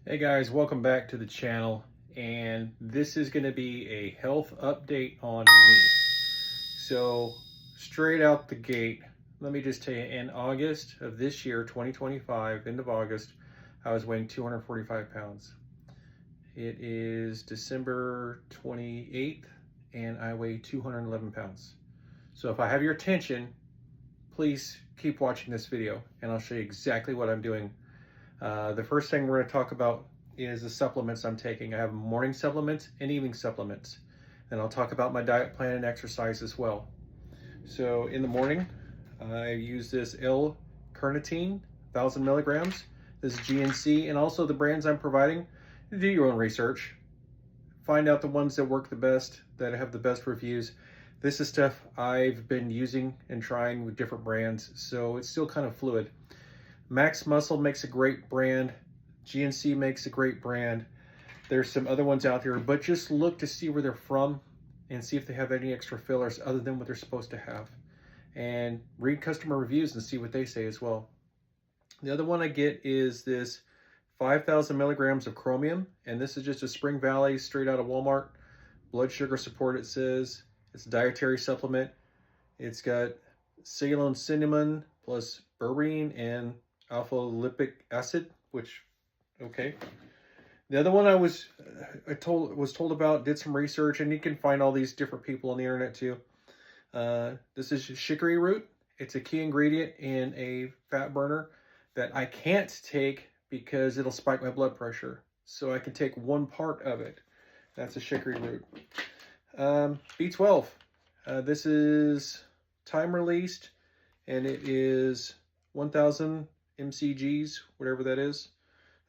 Hey guys, welcome back to the channel, and this is going to be a health update on me. So straight out the gate, let me just tell you, in August of this year, 2025, end of August, I was weighing 245 pounds. It is December 28th, and I weigh 211 pounds. So if I have your attention, please keep watching this video, and I'll show you exactly what I'm doing. The first thing we're going to talk about is the supplements I'm taking. I have morning supplements and evening supplements. And I'll talk about my diet plan and exercise as well. So in the morning, I use this L-Carnitine, 1,000 milligrams. This is GNC, and also the brands I'm providing. Do your own research. Find out the ones that work the best, that have the best reviews. This is stuff I've been using and trying with different brands, so it's still kind of fluid. Max Muscle makes a great brand. GNC makes a great brand. There's some other ones out there, but just look to see where they're from and see if they have any extra fillers other than what they're supposed to have. And read customer reviews and see what they say as well. The other one I get is this 5,000 milligrams of Chromium, and this is just a Spring Valley straight out of Walmart. Blood sugar support, it says. It's a dietary supplement. It's got Ceylon cinnamon plus berberine and alpha lipic acid, which, okay. The other one I was told about, did some research, and you can find all these different people on the internet too. This is Chicory Root. It's a key ingredient in a fat burner that I can't take because it'll spike my blood pressure. So I can take one part of it. That's a Chicory Root. B12. This is time released, and it is 1,000 mcgs, whatever that is.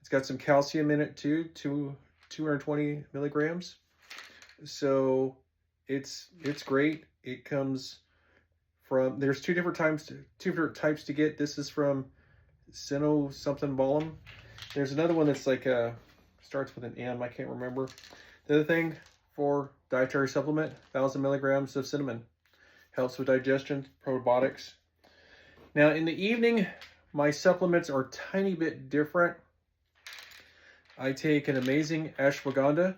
It's got some calcium in it too, 220 milligrams. So it's great. It comes from, there's two different types to get. This is from Sino something Balm. There's another one that's like starts with an M, I can't remember. The other thing for dietary supplement, 1,000 milligrams of cinnamon. Helps with digestion, probiotics. Now in the evening, my supplements are a tiny bit different. I take an amazing ashwagandha.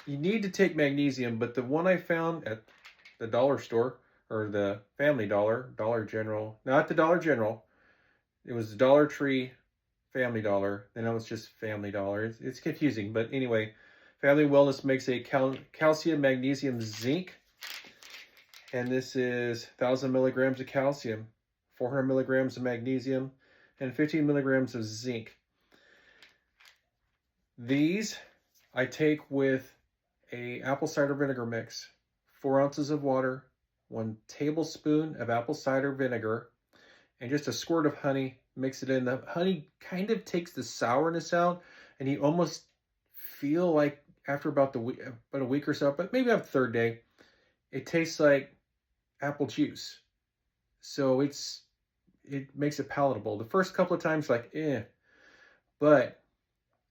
You need to take magnesium, but the one I found at the dollar store, or the Family Dollar, Dollar General, not the Dollar General, it was the Dollar Tree Family Dollar, then it was just Family Dollar. It's confusing, but anyway, Family Wellness makes a calcium, magnesium, zinc, and this is 1,000 milligrams of calcium, 400 milligrams of magnesium, and 15 milligrams of zinc. These I take with a apple cider vinegar mix, 4 ounces of water, 1 tablespoon of apple cider vinegar, and just a squirt of honey. Mix it in. The honey kind of takes the sourness out, and you almost feel like after about a week or so, but maybe on the third day, it tastes like apple juice. So it makes it palatable. The first couple of times, like, but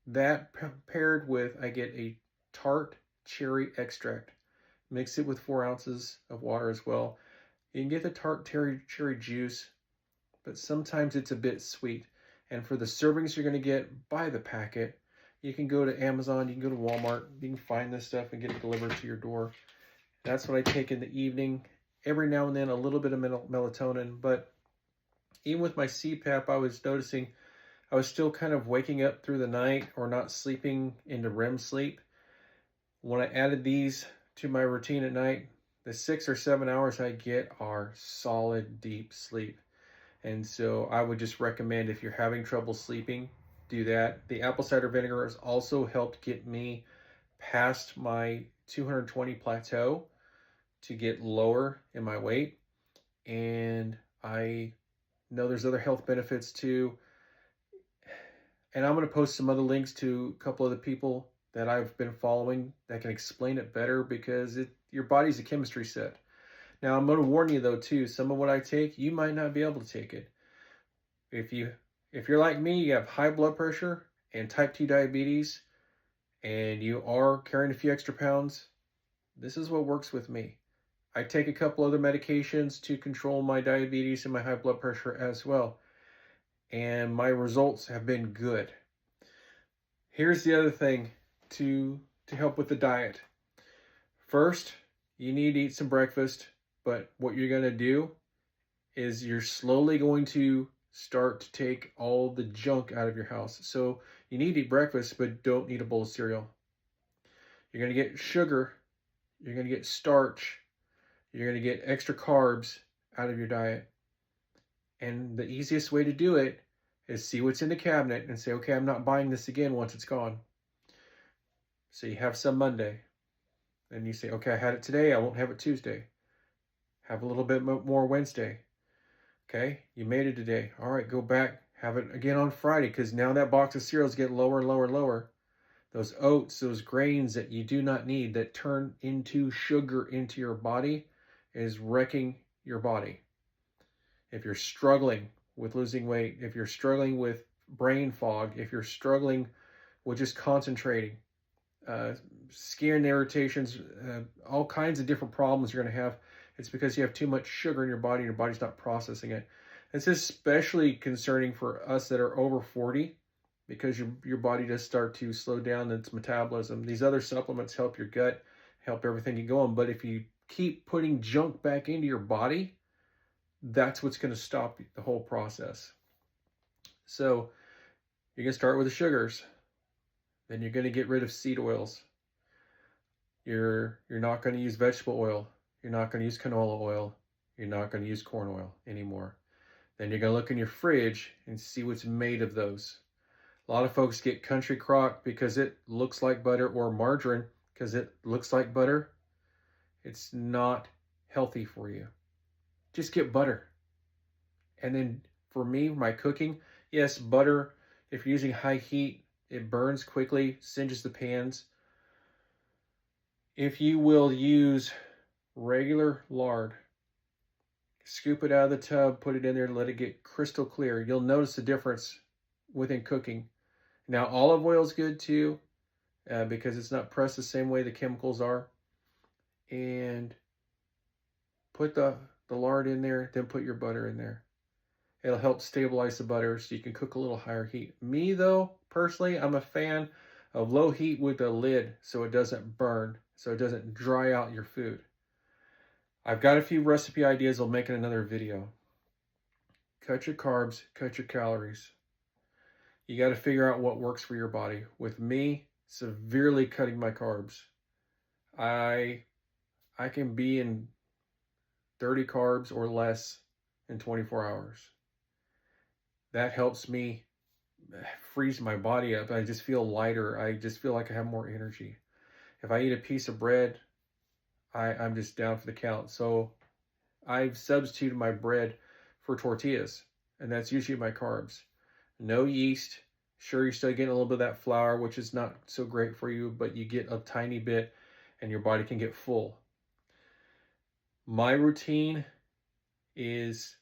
that paired with, I get a Tart Chery Extract. Mix it with 4 ounces of water as well. You can get the Tart cherry juice, but sometimes it's a bit sweet. And for the servings you're going to get, buy the packet. You can go to Amazon, you can go to Walmart, you can find this stuff and get it delivered to your door. That's what I take in the evening. Every now and then a little bit of melatonin, but even with my CPAP, I was noticing I was still kind of waking up through the night or not sleeping into REM sleep. When I added these to my routine at night, the 6 or 7 hours I get are solid, deep sleep. And so I would just recommend, if you're having trouble sleeping, do that. The apple cider vinegar has also helped get me past my 220 plateau to get lower in my weight. And I know there's other health benefits too. And I'm going to post some other links to a couple of the people that I've been following that can explain it better, because your body's a chemistry set. Now, I'm going to warn you though too, some of what I take, you might not be able to take it. If you're like me, you have high blood pressure and type 2 diabetes, and you are carrying a few extra pounds, this is what works with me. I take a couple other medications to control my diabetes and my high blood pressure as well. and my results have been good. Here's the other thing to help with the diet. First, you need to eat some breakfast, but what you're going to do is you're slowly going to start to take all the junk out of your house. So you need to eat breakfast, but don't eat a bowl of cereal. You're going to get sugar, you're going to get starch, you're going to get extra carbs out of your diet. And the easiest way to do it is see what's in the cabinet and say, okay, I'm not buying this again once it's gone. So you have some Monday. Then you say, okay, I had it today, I won't have it Tuesday. Have a little bit more Wednesday. Okay, you made it today. All right, go back, have it again on Friday, because now that box of cereals get lower and lower and lower. Those oats, those grains that you do not need, that turn into sugar into your body, is wrecking your body. If you're struggling with losing weight, if you're struggling with brain fog, if you're struggling with just concentrating, skin irritations, all kinds of different problems you're going to have, it's because you have too much sugar in your body and your body's not processing it. It's especially concerning for us that are over 40, because your body does start to slow down its metabolism. These other supplements help your gut, help everything get going. But if you keep putting junk back into your body, that's what's going to stop the whole process. So you're going to start with the sugars. Then you're going to get rid of seed oils. You're not going to use vegetable oil. You're not going to use canola oil. You're not going to use corn oil anymore. Then you're going to look in your fridge and see what's made of those. A lot of folks get country crock because it looks like butter, or margarine because it looks like butter. It's not healthy for you. Just get butter. And then for me, my cooking, yes, butter, if you're using high heat, it burns quickly, singes the pans. If you will use regular lard, scoop it out of the tub, put it in there, and let it get crystal clear. You'll notice the difference within cooking. Now, olive oil is good too, because it's not pressed the same way the chemicals are. And put the lard in there, then put your butter in there. It'll help stabilize the butter so you can cook a little higher heat. Me, though, personally, I'm a fan of low heat with a lid so it doesn't burn, so it doesn't dry out your food. I've got a few recipe ideas I'll make in another video. Cut your carbs, cut your calories. You got to figure out what works for your body. With me, severely cutting my carbs. I can be in 30 carbs or less in 24 hours. That helps me freeze my body up. I just feel lighter. I just feel like I have more energy. If I eat a piece of bread, I'm just down for the count. So I've substituted my bread for tortillas, and that's usually my carbs. No yeast. Sure, you're still getting a little bit of that flour, which is not so great for you, but you get a tiny bit and your body can get full. My routine is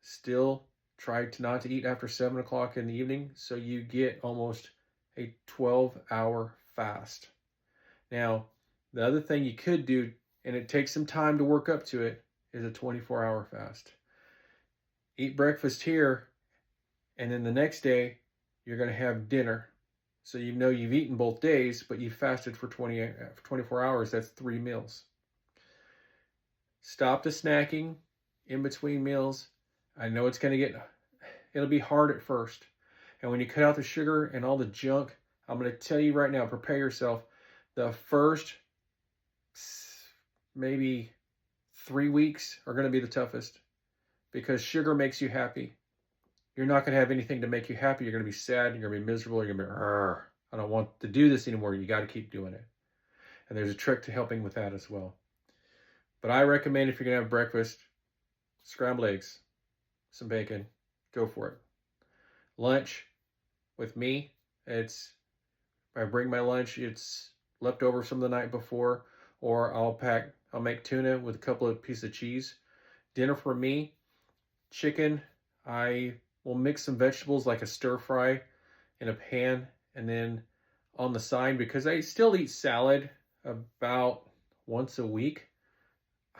still try to not to eat after 7 o'clock in the evening, so you get almost a 12-hour fast. Now, the other thing you could do, and it takes some time to work up to it, is a 24-hour fast. Eat breakfast here, and then the next day, you're going to have dinner. So you know you've eaten both days, but you fasted for 24 hours. That's 3 meals. Stop the snacking in between meals. I know it'll be hard at first. And when you cut out the sugar and all the junk, I'm going to tell you right now, prepare yourself. The first maybe 3 weeks are going to be the toughest, because sugar makes you happy. You're not going to have anything to make you happy. You're going to be sad. You're going to be miserable. You're going to be, I don't want to do this anymore. You got to keep doing it. And there's a trick to helping with that as well. But I recommend, if you're going to have breakfast, scrambled eggs, some bacon, go for it. Lunch, with me, I bring my lunch, it's leftover from the night before, or I'll make tuna with a couple of pieces of cheese. Dinner for me, chicken, I will mix some vegetables like a stir fry in a pan, and then on the side, because I still eat salad about once a week,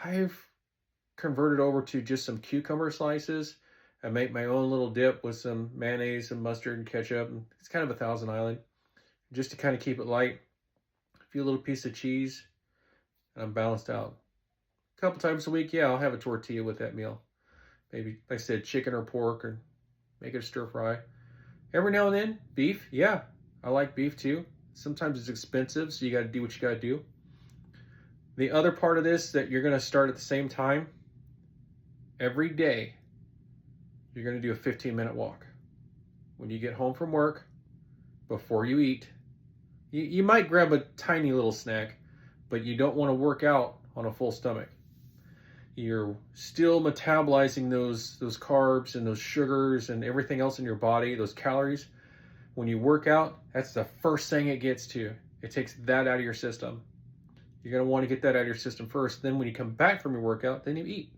I've converted over to just some cucumber slices, I make my own little dip with some mayonnaise and mustard and ketchup. And it's kind of a Thousand Island, just to kind of keep it light. A few little pieces of cheese, and I'm balanced out. A couple times a week, yeah, I'll have a tortilla with that meal. Maybe, like I said, chicken or pork, or make it a stir fry. Every now and then, beef, yeah, I like beef too. Sometimes it's expensive, so you got to do what you got to do. The other part of this that you're going to start at the same time, every day, you're going to do a 15-minute walk. When you get home from work, before you eat, you might grab a tiny little snack, but you don't want to work out on a full stomach. You're still metabolizing those carbs and those sugars and everything else in your body, those calories. When you work out, that's the first thing it gets to. It takes that out of your system. You're going to want to get that out of your system first. Then when you come back from your workout, then you eat.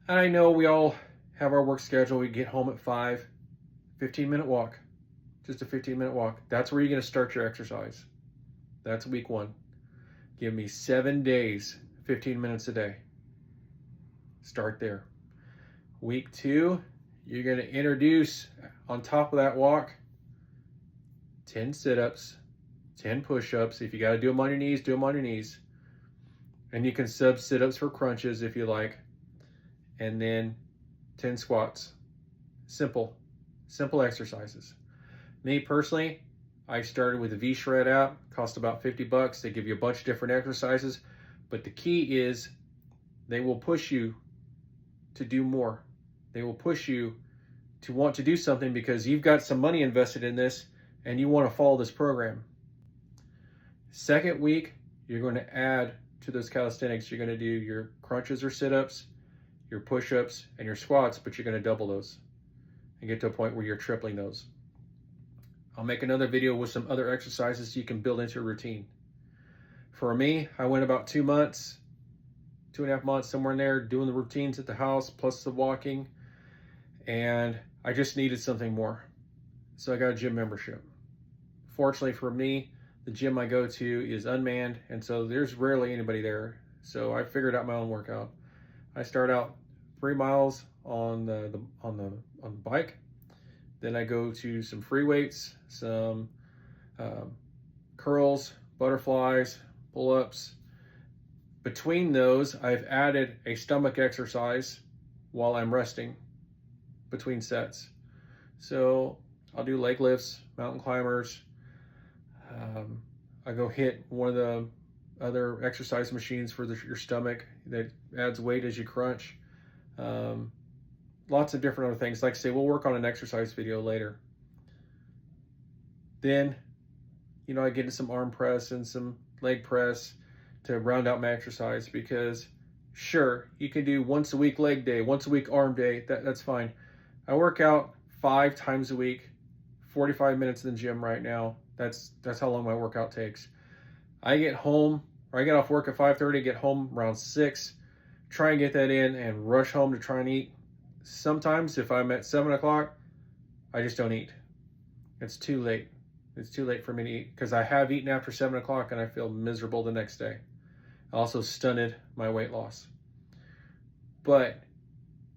And I know we all have our work schedule. We get home at 5, 15-minute walk. Just a 15-minute walk. That's where you're going to start your exercise. That's week 1. Give me 7 days, 15 minutes a day. Start there. Week 2, you're going to introduce, on top of that walk, 10 sit-ups, 10 push-ups. If you got to do them on your knees, do them on your knees. And you can sub sit-ups for crunches if you like. And then 10 squats. Simple exercises. Me personally, I started with the V-Shred app. Cost about $50. They give you a bunch of different exercises. But the key is they will push you to do more. They will push you to want to do something because you've got some money invested in this and you want to follow this program. Second week, you're going to add to those calisthenics. You're going to do your crunches or sit-ups, your push-ups, and your squats, but you're going to double those and get to a point where you're tripling those. I'll make another video with some other exercises you can build into a routine. For me, I went about 2 months, 2.5 months, somewhere in there, doing the routines at the house, plus the walking, and I just needed something more. So I got a gym membership. Fortunately for me, the gym I go to is unmanned, and so there's rarely anybody there. So I figured out my own workout. I start out 3 miles on the bike. Then I go to some free weights, some curls, butterflies, pull-ups. Between those, I've added a stomach exercise while I'm resting between sets. So I'll do leg lifts, mountain climbers. I go hit one of the other exercise machines for your stomach that adds weight as you crunch. Lots of different other things. Like I say, we'll work on an exercise video later. Then, I get into some arm press and some leg press to round out my exercise, because sure, you can do once a week leg day, once a week arm day, that's fine. I work out 5 times a week, 45 minutes in the gym right now. That's how long my workout takes. I get home, or I get off work at 5:30, get home around 6, try and get that in and rush home to try and eat. Sometimes if I'm at 7 o'clock, I just don't eat. It's too late. It's too late for me to eat, because I have eaten after 7 o'clock and I feel miserable the next day. I also stunted my weight loss. But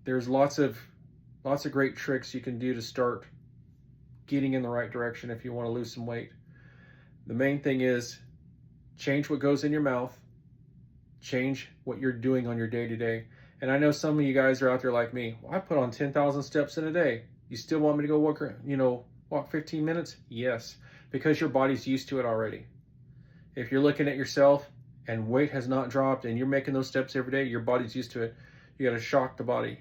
there's lots of great tricks you can do to start getting in the right direction if you want to lose some weight. The main thing is change what goes in your mouth, change what you're doing on your day-to-day. And I know some of you guys are out there like me. Well, I put on 10,000 steps in a day. You still want me to go walk 15 minutes? Yes, because your body's used to it already. If you're looking at yourself and weight has not dropped and you're making those steps every day, your body's used to it. You got to shock the body.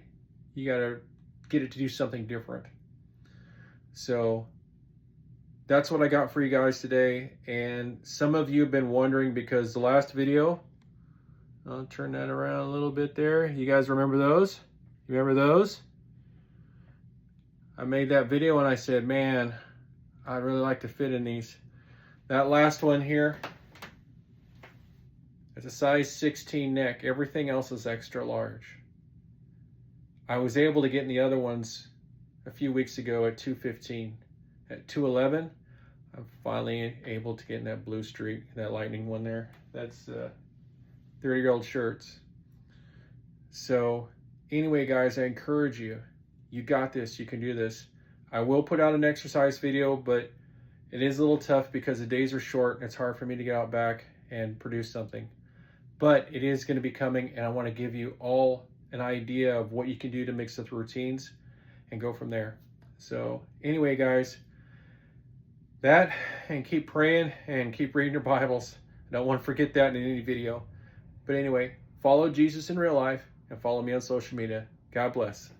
You got to get it to do something different. So that's what I got for you guys today. And some of you have been wondering, because the last video, I'll turn that around a little bit there. You guys remember those? You remember those? I made that video and I said, man, I'd really like to fit in these. That last one here, it's a size 16 neck. Everything else is extra large. I was able to get in the other ones a few weeks ago at 215. At 211, I'm finally able to get in that blue streak, that lightning one there. That's 30-year-old shirts. So anyway, guys, I encourage you, You got this. You can do this. I will put out an exercise video, but it is a little tough because the days are short and it's hard for me to get out back and produce something. But it is going to be coming, and I want to give you all an idea of what you can do to mix with routines and go from there. So anyway, guys, that, and keep praying and keep reading your Bibles. I don't want to forget that in any video. But anyway, follow Jesus in real life and follow me on social media. God bless.